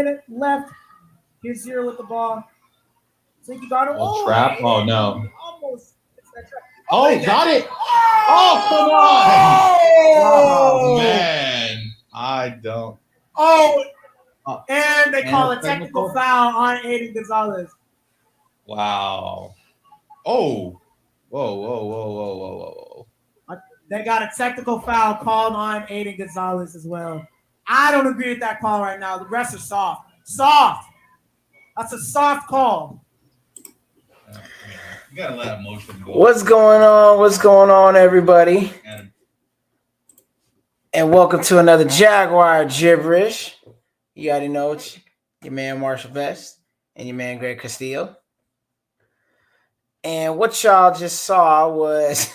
minute left. Here's Zero with the ball. Slinky got it. Oh, trap. Oh, no. Almost. It's that trap. Oh, got it. Oh, come on. Oh, man. I don't. Oh, and they call a technical foul on Aiden Gonzalez. Wow. Oh. Whoa. They got a technical foul called on Aiden Gonzalez as well. I don't agree with that call right now. The refs are soft. Soft. That's a soft call. You gotta let emotion go. What's going on? What's going on, everybody? And welcome to another Jaguar Jibberish. You already know it's your man Marshall Best and your man Greg Castillo. And what y'all just saw was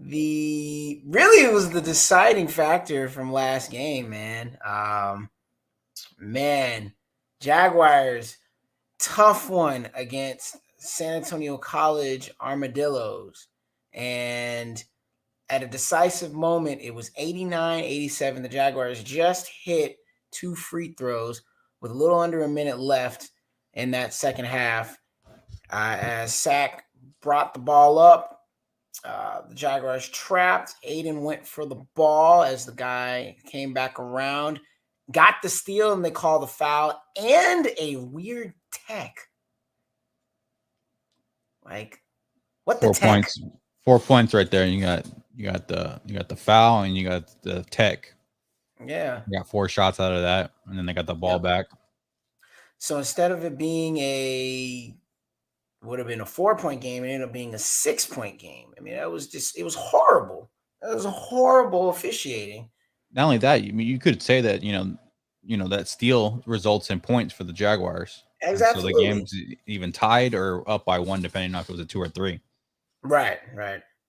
it was the deciding factor from last game, man. Jaguars, tough one against San Antonio College Armadillos. And at a decisive moment, it was 89-87. The Jaguars just hit 2 free throws with a little under a minute left in that second half. As Sack brought the ball up, the Jaguars trapped. Aiden went for the ball as the guy came back around, got the steal, and they called the foul and a weird tech. Like, what the 4 tech? points. 4 points right there. You got the foul and you got the tech. Yeah. You got 4 shots out of that, and then they got the ball back. So instead of it being would have been a 4-point game, it ended up being a 6-point game. I mean, it was horrible. It was a horrible officiating. Not only that, you could say that, that steal results in points for the Jaguars. Exactly. So the game's even tied or up by 1, depending on if it was a 2 or 3. Right.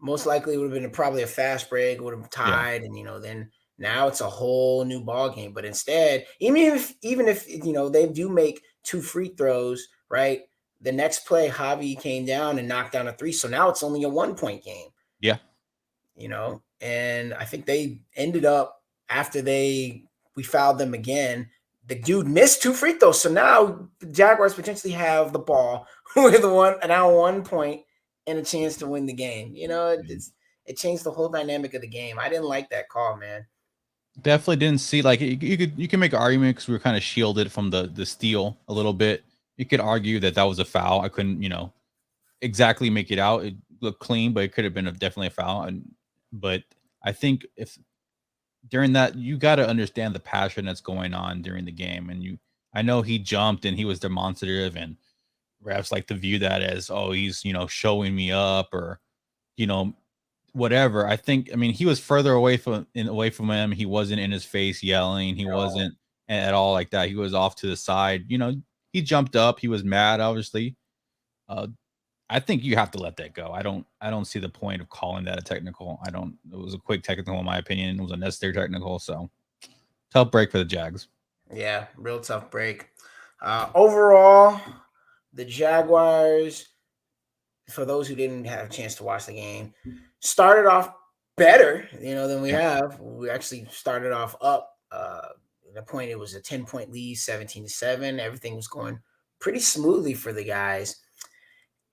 Most likely it would have been probably a fast break, it would have tied, and then now it's a whole new ball game. But instead, even if they do make 2 free throws, right? The next play, Javi came down and knocked down a 3. So now it's only a 1-point game. Yeah. And I think they ended up after we fouled them again. The dude missed 2 free throws. So now the Jaguars potentially have the ball with 1 point and a chance to win the game. It changed the whole dynamic of the game. I didn't like that call, man. Definitely didn't see, like, you can make an argument because we were kind of shielded from the steal a little bit. You could argue that was a foul. I couldn't, exactly make it out. It looked clean, but it could have been definitely a foul. But I think if during that, you got to understand the passion that's going on during the game. And I know he jumped and he was demonstrative, and refs like to view that as, oh, he's, showing me up or, whatever. He was further away from him. He wasn't in his face yelling. He wasn't at all like that. He was off to the side. He jumped up. He was mad, obviously. I think you have to let that go. I don't see the point of calling that a technical. It was a quick technical in my opinion. It was a necessary technical. So tough break for the Jags. Yeah, real tough break. Overall, the Jaguars, for those who didn't have a chance to watch the game, started off better, than we have. We actually started off up. At the point, it was a 10-point lead, 17-7. Everything was going pretty smoothly for the guys.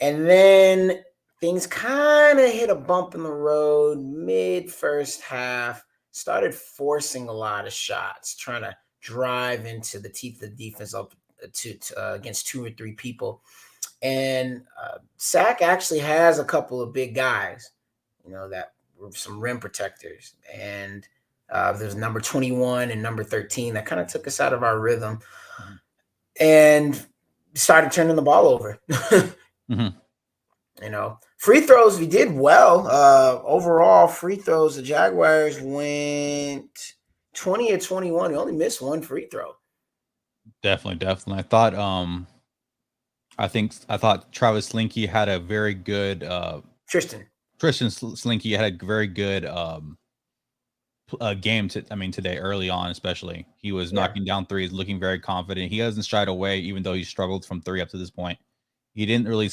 And then things kind of hit a bump in the road mid first half, started forcing a lot of shots, trying to drive into the teeth of the defense up to against 2 or 3 people. And Sack actually has a couple of big guys, that were some rim protectors. And there's number 21 and number 13 that kind of took us out of our rhythm and started turning the ball over. Free throws, we did well. Overall, free throws, the Jaguars went 20 or 21. We only missed 1 free throw. Definitely. I thought Travis Slinky had a very good Tristan Slinky had a very good game today early on, especially. He was knocking down threes, looking very confident. He hasn't shied away, even though he struggled from 3 up to this point. He didn't really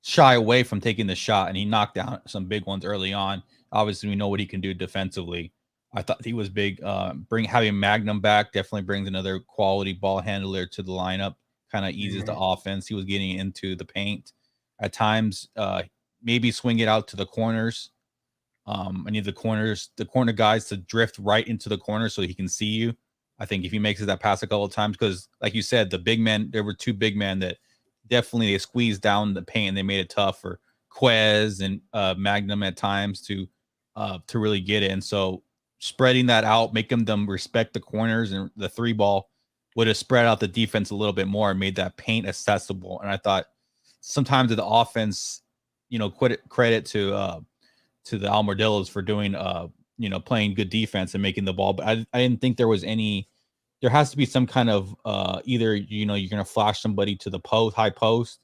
shy away from taking the shot, and he knocked down some big ones early on. Obviously, we know what he can do defensively. I thought he was big. Having Magnum back definitely brings another quality ball handler to the lineup. Kind of eases the offense. He was getting into the paint at times. Maybe swing it out to the corners. I need the corner guys to drift right into the corner so he can see you. I think if he makes that pass a couple of times, because like you said, the big men, there were two big men that definitely they squeezed down the paint and they made it tough for Quez and Magnum at times to really get it. And so spreading that out, making them respect the corners and the three ball would have spread out the defense a little bit more and made that paint accessible. And I thought sometimes the offense, credit to the Almordellos for doing playing good defense and making the ball. But I didn't think there was there has to be some kind of either, you're going to flash somebody to the high post,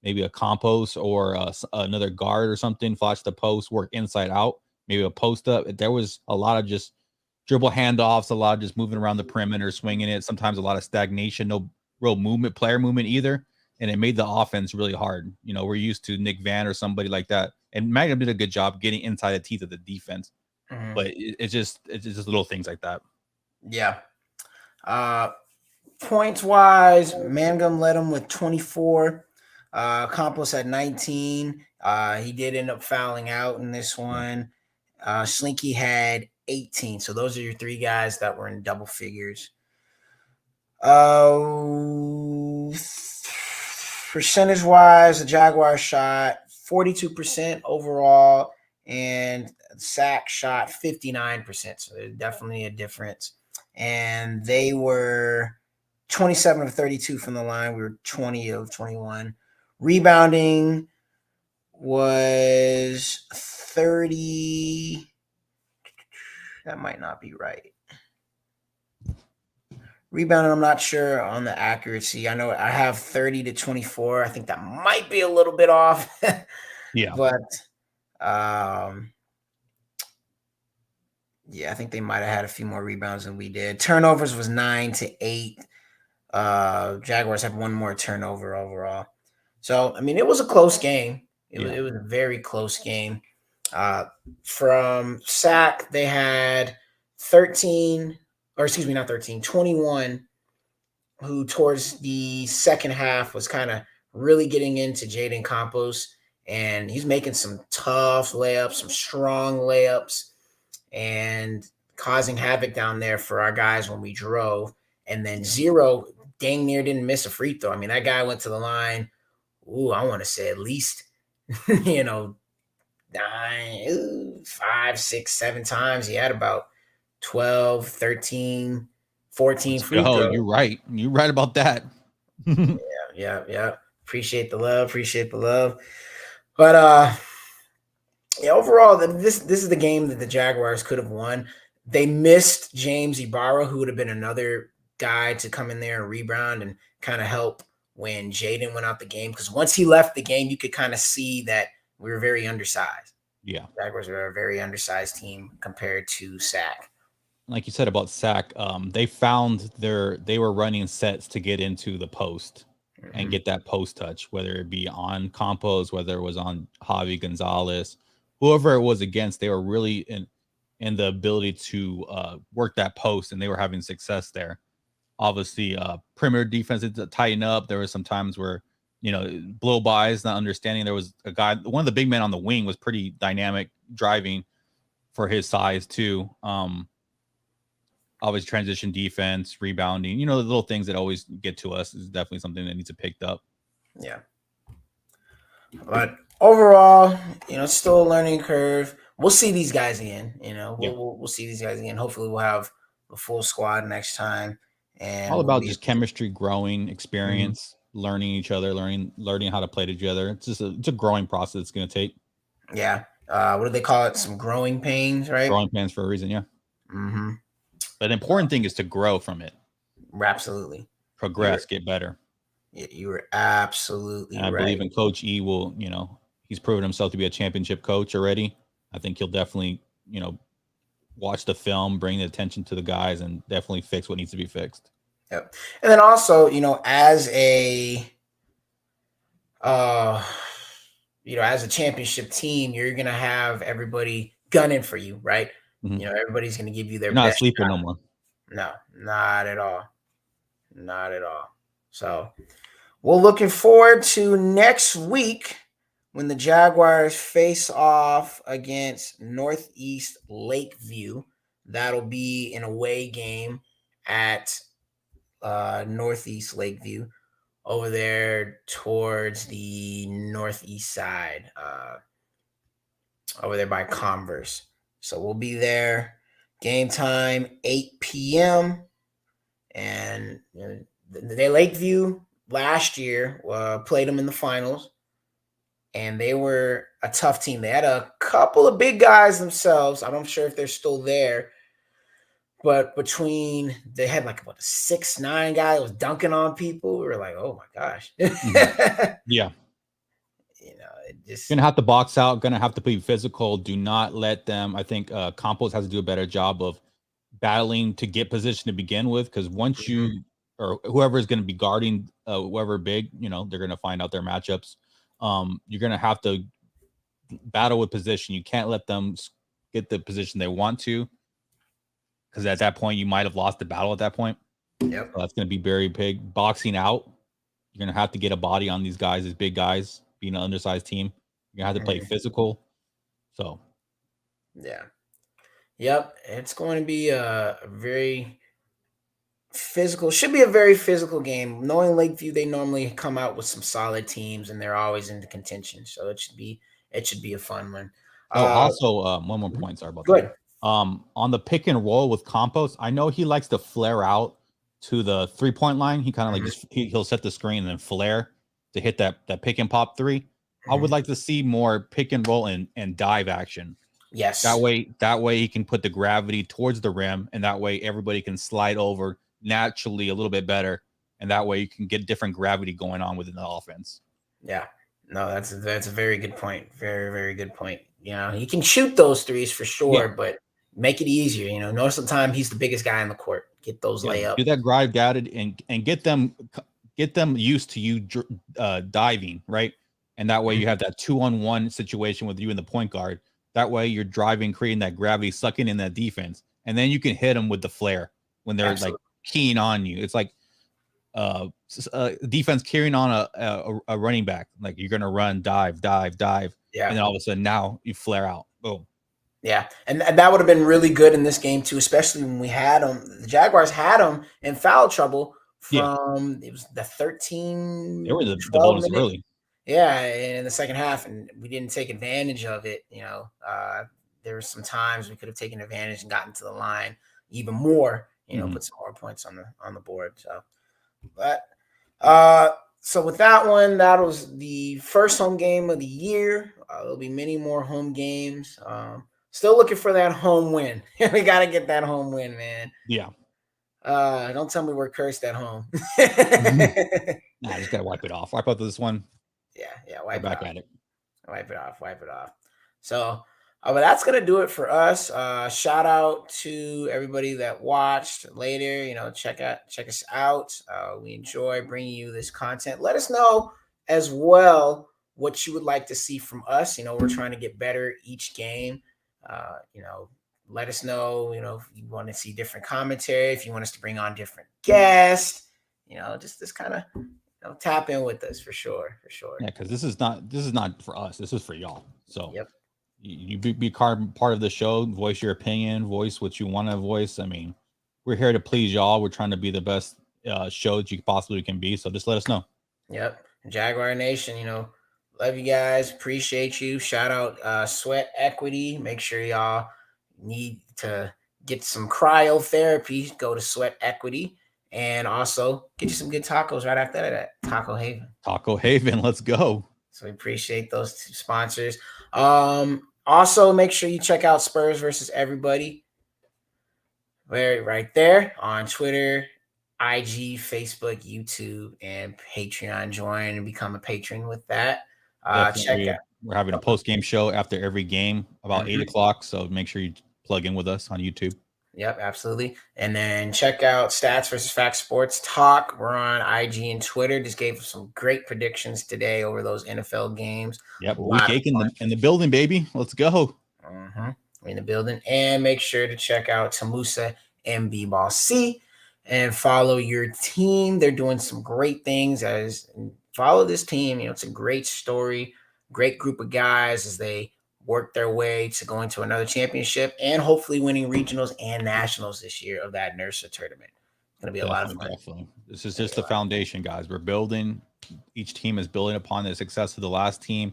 maybe a compost or another guard or something, flash the post, work inside out, maybe a post up. There was a lot of just dribble handoffs, a lot of just moving around the perimeter, swinging it, sometimes a lot of stagnation, no real player movement either. And it made the offense really hard. We're used to Nick Van or somebody like that. And Magnum did a good job getting inside the teeth of the defense. But it's just little things like that. Yeah. Points wise, Mangum led him with 24. Campos had 19. He did end up fouling out in this one. Slinky had 18. So those are your three guys that were in double figures. Percentage wise, the Jaguars shot 42% overall, and Sack shot 59%. So there's definitely a difference. And they were 27 of 32 from the line. We were 20 of 21. Rebounding was 30. That might not be right. Rebounding, I'm not sure on the accuracy. I know I have 30 to 24. I think that might be a little bit off. Yeah. But yeah, I think they might have had a few more rebounds than we did. Turnovers was 9 to 8. Jaguars had one more turnover overall. So, I mean, it was a close game. It was a very close game. From Sack, they had 21, who towards the second half was kind of really getting into Jaden Campos, and he's making some tough layups, some strong layups, and causing havoc down there for our guys when we drove. And then Zero dang near didn't miss a free throw. I mean, that guy went to the line, I want to say at least, 9, 5, 6, 7 times. He had about 12, 13, 14 free throws. You're right. You're right about that. Yeah. Appreciate the love. But overall, this is the game that the Jaguars could have won. They missed James Ibarra, who would have been another guy to come in there and rebound and kind of help when Jaden went out the game. Because once he left the game, you could kind of see that we were very undersized. Yeah. Jaguars were a very undersized team compared to Sack. Like you said about Sack, they were running sets to get into the post and get that post touch, whether it be on Campos, whether it was on Javi Gonzalez, whoever it was against. They were really in the ability to work that post, and they were having success there. Obviously, perimeter defense had to tighten up. There were some times where, blow-bys, not understanding. There was a guy, one of the big men on the wing was pretty dynamic driving for his size too. Always transition defense, rebounding, the little things that always get to us is definitely something that needs to be picked up. Yeah. But overall, it's still a learning curve. We'll see these guys again. We'll see these guys again. Hopefully we'll have the full squad next time. And all about just chemistry, growing, experience, learning each other, learning how to play together. It's a growing process it's going to take. Yeah. What do they call it? Some growing pains, right? Growing pains for a reason, yeah. Mm-hmm. But the important thing is to grow from it. Absolutely. Progress, get better. Yeah, you were absolutely right. I believe in Coach E will, he's proven himself to be a championship coach already. I think he'll definitely, watch the film, bring the attention to the guys, and definitely fix what needs to be fixed. Yep. And then also, as a championship team, you're going to have everybody gunning for you, right? Mhm. You know, everybody's going to give you their You're not a best sleeper shot. no more. No, not at all. Not at all. So we're looking forward to next week when the Jaguars face off against Northeast Lakeview. That'll be an away game at Northeast Lakeview over there towards the northeast side, over there by Converse. So we'll be there. Game time 8 p.m. And the Lakeview last year played them in the finals, and they were a tough team. They had a couple of big guys themselves. I'm not sure if they're still there, but they had like a 6'9" guy that was dunking on people. We were like, oh my gosh. Yeah. You know, it just Gonna have to box out, gonna have to be physical. Do not let them. I think Campos has to do a better job of battling to get position to begin with, because once you or whoever is going to be guarding whoever big, you know, they're going to find out their matchups. You're going to have to battle with position. You can't let them get the position they want to, because at that point you might have lost the battle at that point. Yep. So that's going to be very big. Boxing out, you're going to have to get a body on these guys, these big guys, being an undersized team. You're going to have to play physical. So yeah. Yep, it's going to be a very physical. Should be a very physical game. Knowing Lakeview, they normally come out with some solid teams, and they're always into contention. So it should be a fun one. also one more point. Sorry about Good. that. On the pick and roll with Campos, I know he likes to flare out to the 3-point line. He kind of like he'll set the screen and then flare to hit that pick and pop 3. I would like to see more pick and roll and dive action. Yes. That way he can put the gravity towards the rim, and that way everybody can slide over naturally a little bit better, and that way you can get different gravity going on within the offense. Yeah. No, that's a very good point. Very, very good point. You know, he can shoot those threes for sure, but make it easier. You know, most of the time he's the biggest guy on the court. Get those layups. Do that drive guided and get them used to you diving, right? And that way you have that 2-on-1 situation with you and the point guard. That way you're driving, creating that gravity, sucking in that defense, and then you can hit them with the flare when they're like keying on you. It's like defense carrying on a running back. Like you're gonna run, dive, yeah, and then all of a sudden now you flare out. Boom. Yeah, and that would have been really good in this game too, especially when we had them. The Jaguars had them in foul trouble from it was the 13. They were the bonus early. Yeah, in the second half, and we didn't take advantage of it. You know, there were some times we could have taken advantage and gotten to the line even more. You know, put some more points on the board. So, but so with that one, that was the first home game of the year. There'll be many more home games. Still looking for that home win. We got to get that home win, man. Yeah. Don't tell me we're cursed at home. Nah, just gotta wipe it off. Wipe out this one. Yeah. Wipe back at it. Wipe it off. So, but that's gonna do it for us. Shout out to everybody that watched later. You know, check us out. We enjoy bringing you this content. Let us know as well what you would like to see from us. You know, we're trying to get better each game. You know, let us know. You know, if you want to see different commentary, if you want us to bring on different guests. You know, just this kind of. Tap in with us for sure. Yeah, because this is not for us. This is for y'all. So you be part of the show. Voice your opinion. Voice what you want to voice. I mean, we're here to please y'all. We're trying to be the best show that you possibly can be. So just let us know. Yep, Jaguar Nation. You know, love you guys. Appreciate you. Shout out Sweat Equity. Make sure y'all need to get some cryotherapy. Go to Sweat Equity. And also get you some good tacos right after that. Taco Haven. Let's go. So we appreciate those two sponsors. Also make sure you check out Spurs versus Everybody. Right there on Twitter, IG, Facebook, YouTube, and Patreon. Join and become a patron with that. Check out. We're having a post-game show after every game about 8 o'clock. So make sure you plug in with us on YouTube. Yep, absolutely. And then check out Stats versus Facts Sports Talk. We're on IG and Twitter. Just gave some great predictions today over those NFL games. Yep, week 8 in the building, baby. Let's go. in the building. And make sure to check out Tamusa and B-Ball C and follow your team. They're doing some great things. Follow this team. It's a great story, great group of guys as they work their way to going to another championship and hopefully winning regionals and nationals this year of that NERSA tournament. It's going to be a lot of fun. Definitely. This is just the foundation, guys. We're building. Each team is building upon the success of the last team,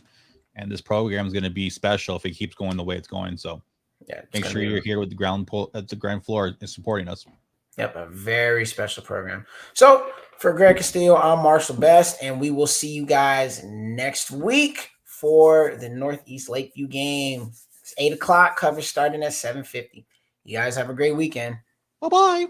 and this program is going to be special if it keeps going the way it's going. So, make sure you're here with the ground floor and supporting us. Yep, a very special program. So, for Greg Castillo, I'm Marshall Best, and we will see you guys next week for the Northeast Lakeview game. It's 8 o'clock, coverage starting at 7:50. You guys have a great weekend. Bye-bye.